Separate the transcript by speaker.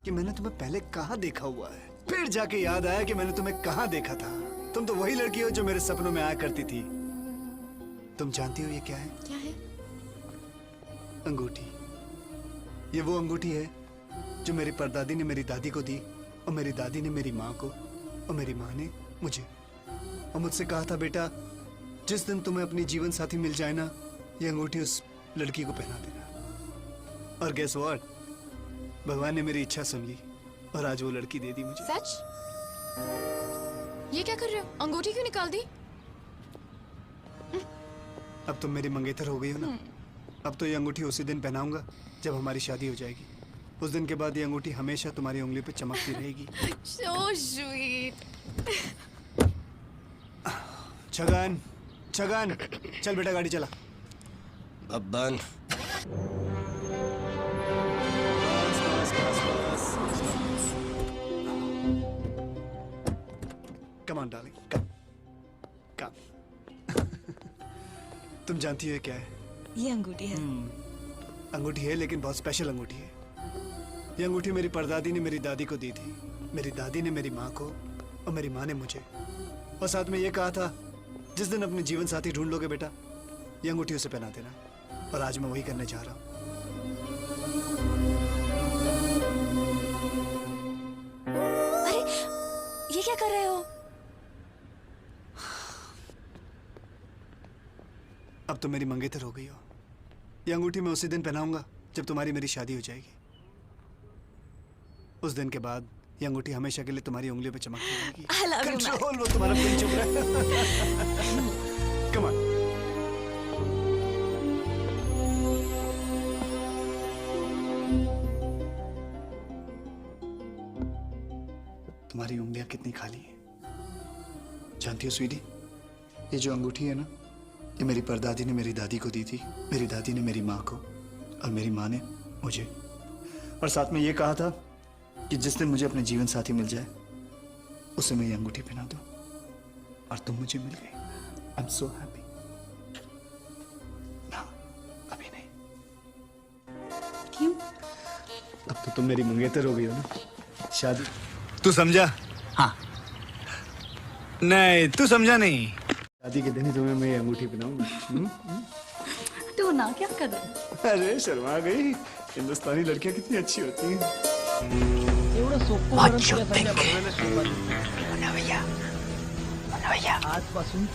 Speaker 1: कि मैंने तुम्हें पहले कहाँ देखा हुआ है। फिर जाके याद आया कि मैंने तुम्हें कहाँ देखा था। तुम तो वही लड़की हो जो मेरे सपनों में आया करती थी। तुम जानती हो ये क्या है?
Speaker 2: क्या है?
Speaker 1: अंगूठी। ये वो अंगूठी है जो मेरी परदादी ने मेरी दादी को दी, और मेरी दादी ने मेरी माँ को, और मेरी माँ ने मुझे। और मुझसे कहा था, बेटा जिस दिन तुम्हें अपनी जीवन साथी मिल जाए ना, ये अंगूठी उस लड़की को पहना देना। और गेस व्हाट, भगवान ने मेरी इच्छा सुन ली और आज वो लड़की दे दी मुझे।
Speaker 2: सच? ये क्या कर रहे हो? अंगूठी क्यों निकाल दी?
Speaker 1: अब तुम मेरी मंगेतर हो गई हो ना। अब तो ये अंगूठी उसी दिन पहनाऊंगा जब हमारी शादी हो जाएगी। उस दिन के बाद ये अंगूठी हमेशा तुम्हारी उंगली पे चमकती रहेगी।
Speaker 2: So sweet.
Speaker 1: छगन, छगन, चल बेटा गाड़ी चला।
Speaker 3: बब्बन,
Speaker 1: कम ऑन डार्लिंग, कम, कम। तुम जानती हो ये क्या है?
Speaker 4: ये अंगूठी है।
Speaker 1: अंगूठी है, लेकिन बहुत स्पेशल अंगूठी है। ये अंगूठी मेरी परदादी ने मेरी दादी को दी थी, मेरी दादी ने मेरी माँ को, और मेरी माँ ने मुझे। और साथ में ये कहा था, जिस दिन अपने जीवन साथी ढूंढ लोगे बेटा, ये अंगूठी उसे पहना देना। और आज मैं वही करने जा रहा हूँ।
Speaker 4: अरे ये क्या कर रहे हो?
Speaker 1: अब तो मेरी मंगेतर हो गई हो। ये अंगूठी मैं उसी दिन पहनाऊंगा जब तुम्हारी मेरी शादी हो जाएगी। उस दिन के बाद ये अंगूठी हमेशा के लिए तुम्हारी उंगलियों पे चमकती रहेगी।
Speaker 4: I love you,
Speaker 1: कंट्रोल, वो तुम्हारा दिल चुप रहा है। Come on. तुम्हारी उंगलियां कितनी खाली हैं। जानती हो स्वीटी, ये जो अंगूठी है ना, ये मेरी परदादी ने मेरी दादी को दी थी, मेरी दादी ने मेरी माँ को, और मेरी माँ ने मुझे। और साथ में ये कहा था कि जिस दिन मुझे अपने जीवन साथी मिल जाए, उसे मैं ये अंगूठी पहना दूं। और तुम मुझे मिल गई। I am so happy. ना, अभी नहीं।
Speaker 4: क्यों?
Speaker 1: अब तो तुम मेरी मंगेतर हो गई हो ना। शादी तू समझा?
Speaker 3: हाँ। नहीं, तू समझा नहीं।
Speaker 1: शादी के दिन ही तुम्हें मैं ये अंगूठी पहनाऊंगा।
Speaker 4: तू ना क्या कर रहा है?
Speaker 1: अरे शर्मा गई। हिंदुस्तानी लड़कियां कितनी अच्छी होती हैं।
Speaker 3: What you think? भैया, भैया।
Speaker 5: आजपासून